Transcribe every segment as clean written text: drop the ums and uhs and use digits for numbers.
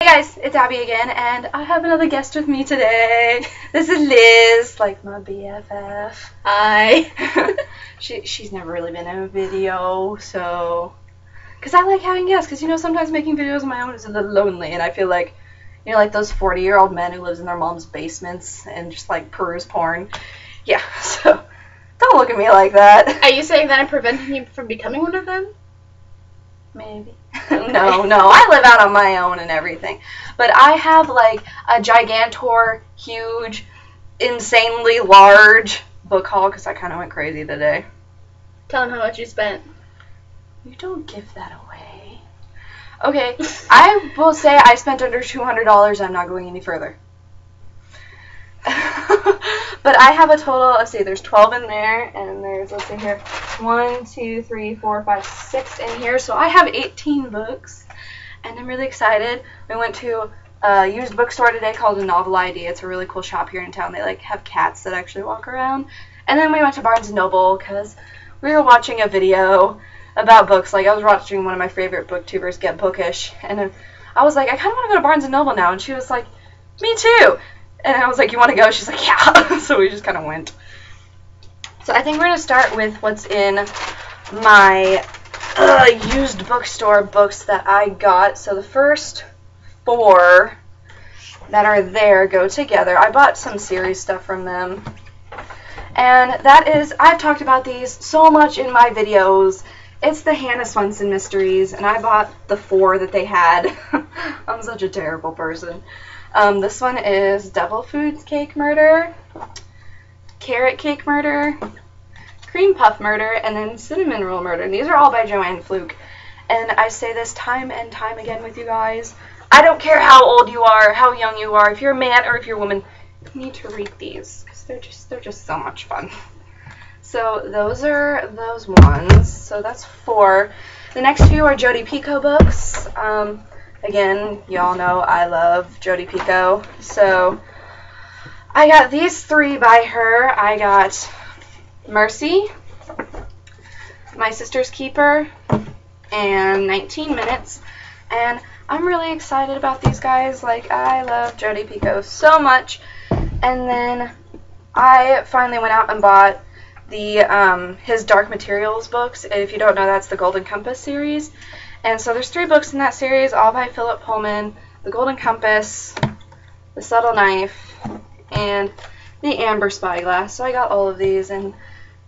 Hey guys, it's Abby again, and I have another guest with me today. This is Liz, like my BFF. Hi. She's never really been in a video, so... Because I like having guests, because, you know, sometimes making videos on my own is a little lonely, and I feel like, you know, like those 40-year-old men who lives in their mom's basements and just, like, peruse porn. Yeah, so don't look at me like that. Are you saying that I'm preventing you from becoming one of them? Maybe. No, I live out on my own and everything. But I have, like, a gigantor, huge, insanely large book haul, because I kind of went crazy today. Tell them how much you spent. You don't give that away. Okay, I will say I spent under $200. I'm not going any further. But I have a total, let's see, there's 12 in there, and there's, let's see here, 1, 2, 3, 4, 5, 6 in here, so I have 18 books, and I'm really excited. We went to a used bookstore today called A Novel ID. It's a really cool shop here in town. They, like, have cats that actually walk around. And then we went to Barnes & Noble, because we were watching a video about books. Like, I was watching one of my favorite booktubers get bookish, and then I was like, I kind of want to go to Barnes & Noble now, and she was like, me too. And I was like, you want to go? She's like, yeah. So we just kind of went. So I think we're going to start with what's in my used bookstore books that I got. So the first 4 that are there go together. I bought some series stuff from them. And that is, I've talked about these so much in my videos. It's the Hannah Swenson mysteries, and I bought the 4 that they had. I'm such a terrible person. This one is Devil Foods Cake Murder, Carrot Cake Murder, Cream Puff Murder, and then Cinnamon Roll Murder. And these are all by Joanne Fluke. And I say this time and time again with you guys. I don't care how old you are, how young you are, if you're a man or if you're a woman, you need to read these, because they're just so much fun. So those are those ones. So that's 4. The next few are Jodi Picoult books. Again, y'all know I love Jodi Picoult. So I got these 3 by her. I got Mercy, My Sister's Keeper, and 19 Minutes. And I'm really excited about these guys. Like, I love Jodi Picoult so much. And then I finally went out and bought the his Dark Materials books. If you don't know, that's the Golden Compass series. And so there's 3 books in that series, all by Philip Pullman: The Golden Compass, The Subtle Knife, and The Amber Spyglass. So I got all of these, and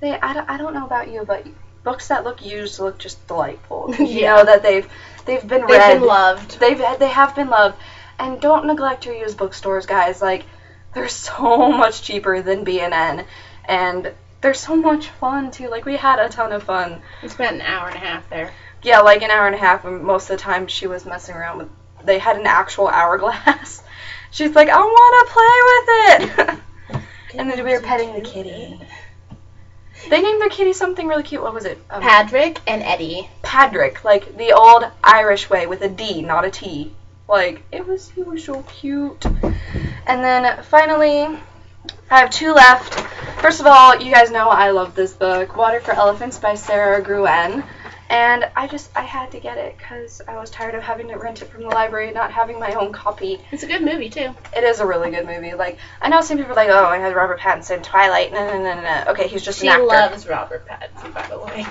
I don't know about you, but books that look used look just delightful. Yeah. You know that they've been read. They've been loved. They have been loved. And don't neglect your used bookstores, guys. Like, they're so much cheaper than B&N, and they're so much fun too. Like, we had a ton of fun. We spent an hour and a half there. Yeah, like an hour and a half, and most of the time she was messing around with, they had an actual hourglass. She's like, I want to play with it! And then we were petting the kitty. They named their kitty something really cute. What was it? Patrick and Eddie. Patrick, like the old Irish way with a D, not a T. Like, he was so cute. And then finally, I have 2 left. First of all, you guys know I love this book, Water for Elephants by Sarah Gruen. And I had to get it because I was tired of having to rent it from the library and not having my own copy. It's a good movie, too. It is a really good movie. Like, I know some people are like, oh, it has Robert Pattinson, Twilight, no. Okay, he's just an actor. She loves Robert Pattinson, by the way.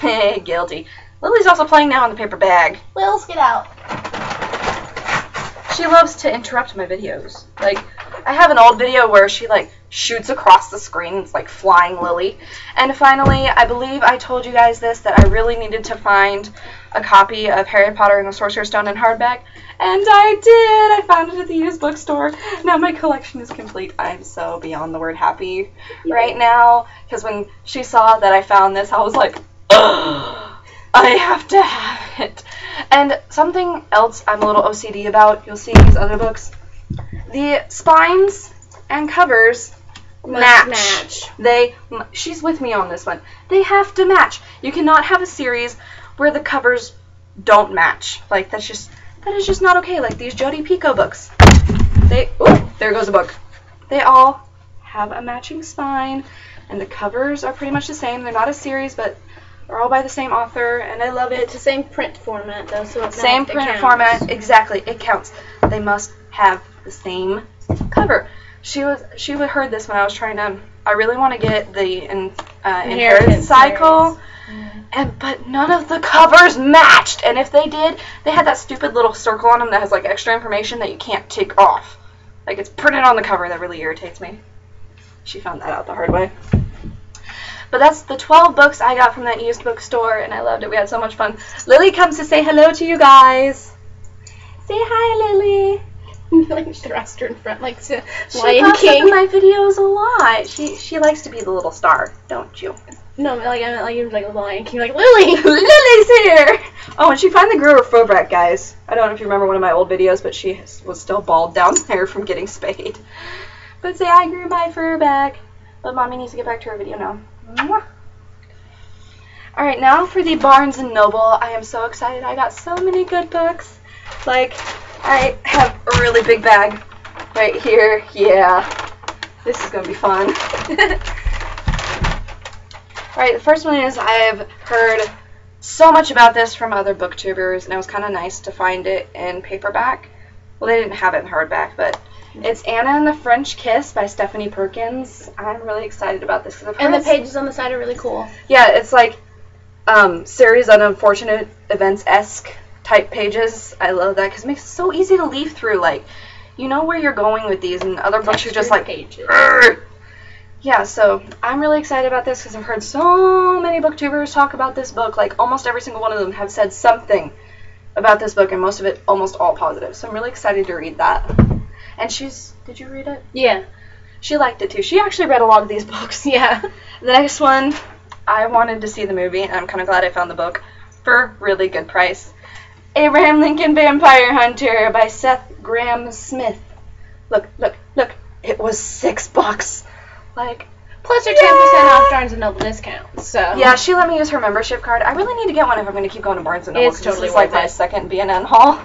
Hey, guilty. Lily's also playing now in the paper bag. Wills, get out. She loves to interrupt my videos. Like, I have an old video where she, like, shoots across the screen. It's like Flying Lily. And finally, I believe I told you guys this, that I really needed to find a copy of Harry Potter and the Sorcerer's Stone in hardback. And I did! I found it at the used bookstore. Now my collection is complete. I'm so beyond the word happy right now. Because when she saw that I found this, I was like, ugh! I have to have it. And something else I'm a little OCD about, you'll see in these other books, the spines and covers match. She's with me on this one. They have to match. You cannot have a series where the covers don't match. Like, that is just not okay. Like these Jodi Picoult books. There goes a book. They all have a matching spine, and the covers are pretty much the same. They're not a series, but They're all by the same author, and I love it. It's the same print format, though, so it's Same print format, exactly. It counts. They must have the same cover. She heard this when I was trying to. I really want to get the Inheritance Cycle, but none of the covers matched. And if they did, they had that stupid little circle on them that has like extra information that you can't take off. Like it's printed on the cover. That really irritates me. She found that out the hard way. But that's the 12 books I got from that used bookstore, and I loved it. We had so much fun. Lily comes to say hello to you guys. Say hi, Lily. Like thrust her in front, like She Lion pops up King. in my videos a lot. She likes to be the little star, don't you? No, like I meant like you like Lion King, like Lily. Lily's here. Oh, and she finally grew her faux back, guys. I don't know if you remember one of my old videos, but she was still bald down there from getting spayed. But say I grew my fur back. But mommy needs to get back to her video now. Mwah. Alright, now for the Barnes & Noble. I am so excited. I got so many good books. Like, I have a really big bag right here. Yeah, this is going to be fun. Alright, the first one is I've heard so much about this from other booktubers, and it was kind of nice to find it in paperback. Well, they didn't have it in hardback, but it's Anna and the French Kiss by Stephanie Perkins. I'm really excited about this. And the pages on the side are really cool. Yeah, it's like series of unfortunate events-esque type pages. I love that because it makes it so easy to leaf through. Like, you know where you're going with these, and other books are just like, pages. Urgh. Yeah, so I'm really excited about this because I've heard so many booktubers talk about this book. Like, almost every single one of them have said something about this book, and most of it, almost all positive. So I'm really excited to read that. And did you read it? Yeah. She liked it too. She actually read a lot of these books. Yeah. The next one, I wanted to see the movie, and I'm kind of glad I found the book for a really good price. Abraham Lincoln Vampire Hunter by Seth Graham Smith. Look. It was $6. Like, plus your 10% off Barnes & Noble discount. So yeah, she let me use her membership card. I really need to get one if I'm going to keep going to Barnes & Noble. It's totally this is like worth my it. second B&N haul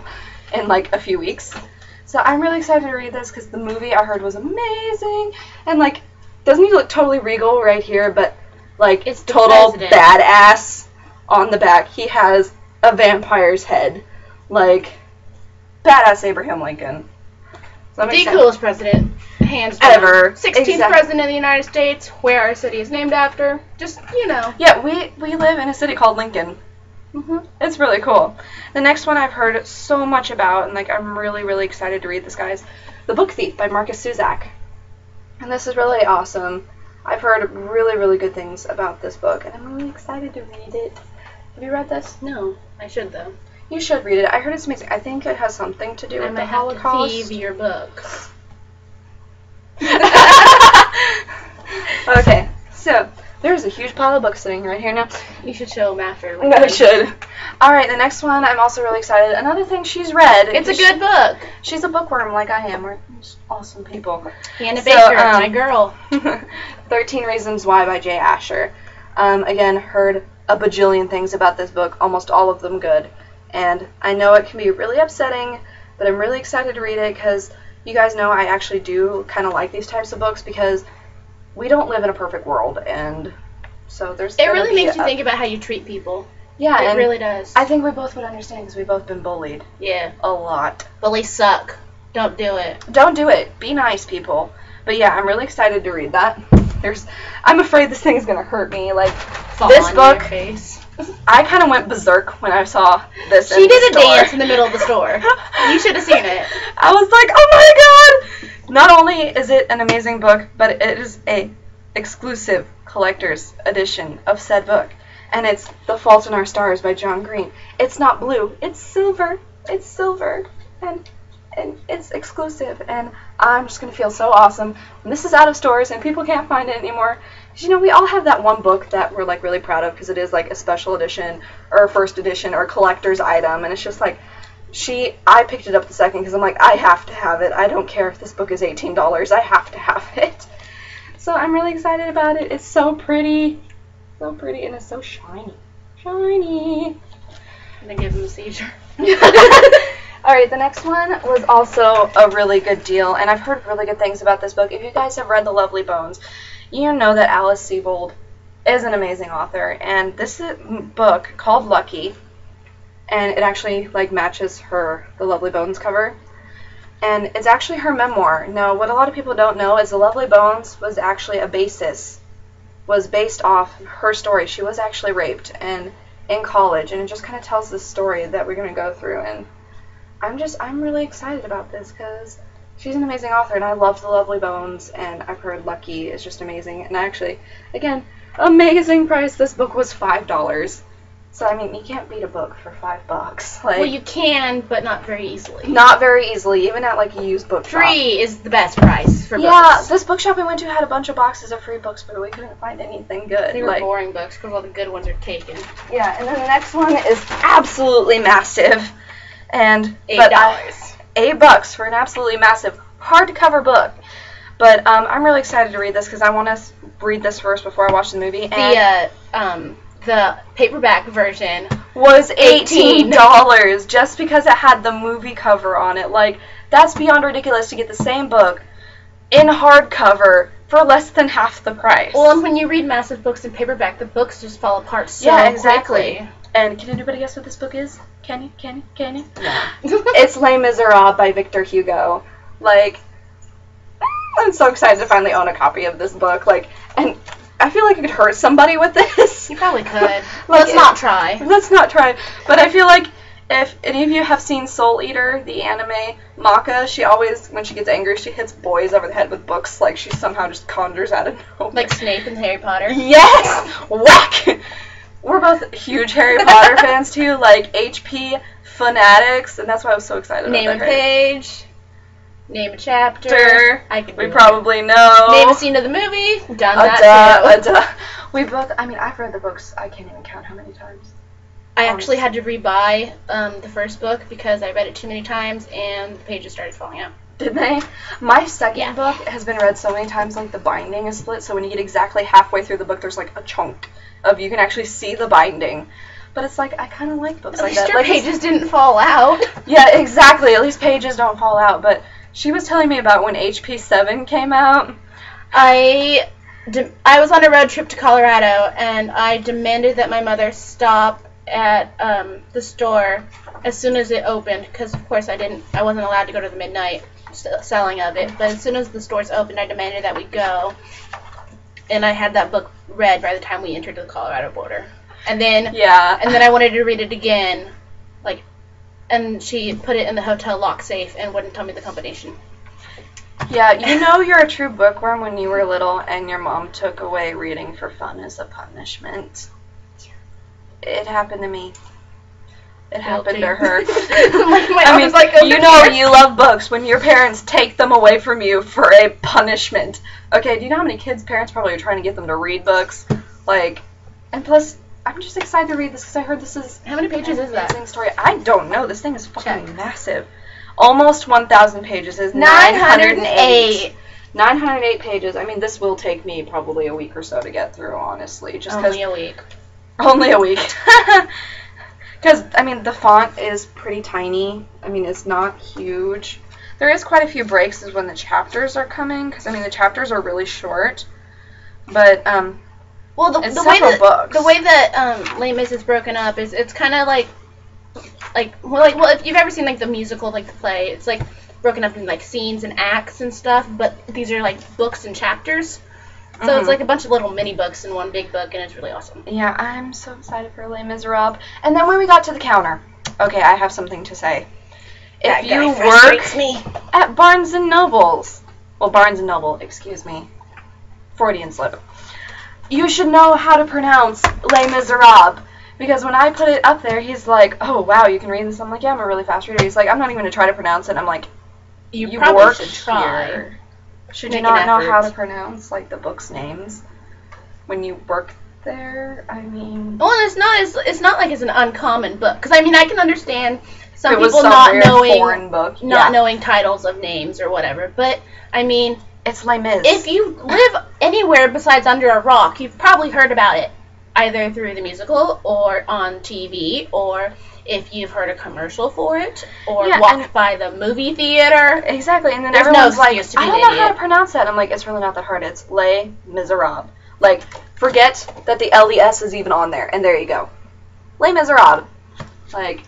in like a few weeks. So I'm really excited to read this because the movie I heard was amazing. And like, doesn't he look totally regal right here, but like it's the total president. badass on the back. He has a vampire's head. Like, badass Abraham Lincoln. So I'm the excited. coolest president, hands down. Ever. 16th Exactly. president of the United States, where our city is named after. Just, you know. Yeah, we live in a city called Lincoln. It's really cool. The next one I've heard so much about, and like I'm really, really excited to read this, guys. The Book Thief by Marcus Suzak. And this is really awesome. I've heard really, really good things about this book, and I'm really excited to read it. Have you read this? No, I should though. You should read it. I heard it's amazing. I think it has something to do I with might the have Holocaust. to thieve your books. Okay, so there's a huge pile of books sitting right here now. You should show them after. I should. Alright, the next one I'm also really excited. Another thing she's read. It's a good book. She's a bookworm like I am. We're just awesome people. Hannah So, Baker, my girl. 13 Reasons Why by Jay Asher. Again, heard a bajillion things about this book, almost all of them good. And I know it can be really upsetting, but I'm really excited to read it because you guys know I actually do kind of like these types of books because we don't live in a perfect world, and so there's. It really makes you think about how you treat people. Yeah, It and really does. I think we both would understand because we've both been bullied Yeah. a lot. Bullies suck. Don't do it. Don't do it. Be nice, people. But yeah, I'm really excited to read that. I'm afraid this thing is gonna hurt me. Like Fall this on book, your face. I kind of went berserk when I saw this. She in did the a store. dance in the middle of the store. You should have seen it. I was like, oh my god! Not only is it an amazing book, but it is a exclusive collector's edition of said book. And it's The Fault in Our Stars by John Green. It's not blue, it's silver. It's silver. And it's exclusive. And I'm just going to feel so awesome when this is out of stores and people can't find it anymore. 'Cause, you know, we all have that one book that we're like really proud of because it is like a special edition or a first edition or a collector's item. And it's just like, I picked it up the second because I'm like, I have to have it. I don't care if this book is $18. I have to have it. So I'm really excited about it. It's so pretty. So pretty, and it's so shiny. Shiny. I'm gonna give him a seizure. Alright, the next one was also a really good deal, and I've heard really good things about this book. If you guys have read The Lovely Bones, you know that Alice Sebold is an amazing author, and this book called Lucky, and it actually like matches the Lovely Bones cover, and it's actually her memoir. Now, what a lot of people don't know is the Lovely Bones was actually was based off her story. She was actually raped and in college, and it just kind of tells this story that we're going to go through, and I'm really excited about this because she's an amazing author, and I love the Lovely Bones, and I've heard Lucky is just amazing, and actually, again, amazing price. This book was $5. So, I mean, you can't beat a book for $5. Like, well, you can, but not very easily. Not very easily, even at, like, a used bookshop. Free is the best price for books. Yeah, this bookshop we went to had a bunch of boxes of free books, but we couldn't find anything good. They were boring books, because all the good ones are taken. Yeah, and then the next one is absolutely massive. And $8. $8 for an absolutely massive hardcover book. But I'm really excited to read this, because I want to read this first before I watch the movie. And the paperback version was $18 just because it had the movie cover on it. Like, that's beyond ridiculous to get the same book in hardcover for less than half the price. Well, and when you read massive books in paperback, the books just fall apart so quickly. And can anybody guess what this book is? Can you? No. It's Les Miserables by Victor Hugo. Like, I'm so excited to finally own a copy of this book. Like, and I feel like I could hurt somebody with this. You probably could. Let's not try. Let's not try. But I feel like if any of you have seen Soul Eater, the anime, Maka, she always, when she gets angry, she hits boys over the head with books. Like, she somehow just conjures out of nowhere. Like Snape in Harry Potter? Yes! Whack! We're both huge Harry Potter fans, too. Like, HP fanatics. And that's why I was so excited about that. Name a page. Name a chapter. We probably know. Name a scene of the movie. Done that too. We both, I mean, I've read the books. I can't even count how many times. I actually had to rebuy the first book because I read it too many times and the pages started falling out. Did they? My second book has been read so many times, like the binding is split, so when you get exactly halfway through the book, there's like a chunk of, you can actually see the binding. But it's like, I kind of like books like that. Like, pages didn't fall out. Yeah, exactly. At least pages don't fall out, but she was telling me about when HP 7 came out. I was on a road trip to Colorado, and I demanded that my mother stop at the store as soon as it opened, because of course I wasn't allowed to go to the midnight selling of it. But as soon as the stores opened, I demanded that we go, and I had that book read by the time we entered the Colorado border. And then I wanted to read it again, like. And she put it in the hotel lock safe and wouldn't tell me the combination. Yeah, you know you're a true bookworm when you were little and your mom took away reading for fun as a punishment. It happened to me. It happened to her. I mean, like, you know you love books when your parents take them away from you for a punishment. Okay, do you know how many kids' parents probably are trying to get them to read books? Like, and plus, I'm just excited to read this because I heard this is... How many pages is that? Story. I don't know. This thing is fucking massive. Almost 1,000 pages. Is 908. 908 pages. I mean, this will take me probably a week or so to get through, honestly. Just Only a week. Only a week. Because, I mean, the font is pretty tiny. I mean, it's not huge. There is quite a few breaks is when the chapters are coming. Because, I mean, the chapters are really short. But, well, the way that Les Mis is broken up is it's kind of like if you've ever seen like the musical, like the play, it's like broken up in like scenes and acts and stuff. But these are like books and chapters, so it's like a bunch of little mini books in one big book, and it's really awesome. Yeah, I'm so excited for Les Miserables. And then when we got to the counter, okay, I have something to say. If you work at Barnes and Noble's, Barnes and Noble, excuse me, Freudian slip. You should know how to pronounce Les Miserables, because when I put it up there, he's like, oh, wow, you can read this? I'm like, yeah, I'm a really fast reader. He's like, I'm not even going to try to pronounce it. I'm like, you probably should try. Here. Should you not know how to pronounce, like, the book's names when you work there? I mean... Well, it's not like it's an uncommon book, because, I mean, I can understand some people not knowing titles of names or whatever, but, I mean... It's Les Mis. If you live anywhere besides under a rock, you've probably heard about it, either through the musical or on TV, or if you've heard a commercial for it, or walked by the movie theater. Exactly, and then everyone's like, I don't know how to pronounce that. I'm like, it's really not that hard. It's Les Miserables. Like, forget that the LES is even on there, and there you go. Les Miserables. Like,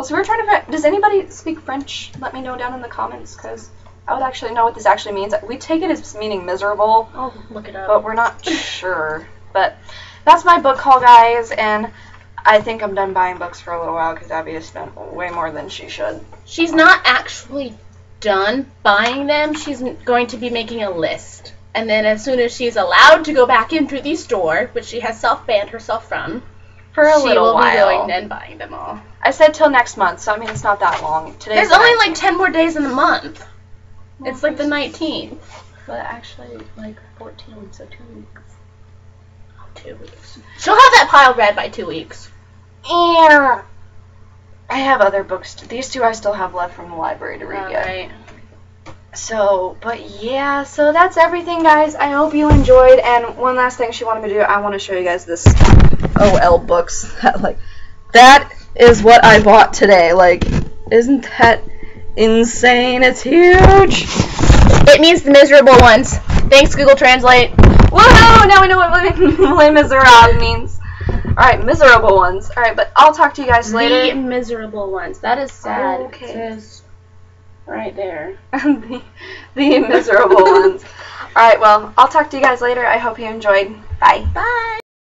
so we were trying to figure, does anybody speak French? Let me know down in the comments, because I would actually know what this actually means. We take it as meaning miserable. I'll look it up. But we're not sure. But that's my book haul, guys, and I think I'm done buying books for a little while, because Abby has spent way more than she should. She's not actually done buying them. She's going to be making a list. And then as soon as she's allowed to go back into the store, which she has self-banned herself from, for a little while. She will be going and buying them all. I said till next month, so I mean it's not that long. There's only like 10 more days in the month. Well, it's like the 19th. But actually, like 14, so 2 weeks. Oh, 2 weeks. She'll have that pile read by 2 weeks. Yeah. I have other books. These two I still have left from the library to read yet. Right. So, but yeah, so that's everything, guys. I hope you enjoyed. And one last thing she wanted me to do, I want to show you guys this OL books. That is what I bought today. Like, isn't that insane? It's huge. It means the miserable ones. Thanks, Google Translate. Woohoo! Now we know what Les Miserables means. Alright, miserable ones. Alright, but I'll talk to you guys later. The miserable ones. That is sad. Okay. It says right there. the miserable ones. Alright, well, I'll talk to you guys later. I hope you enjoyed. Bye. Bye.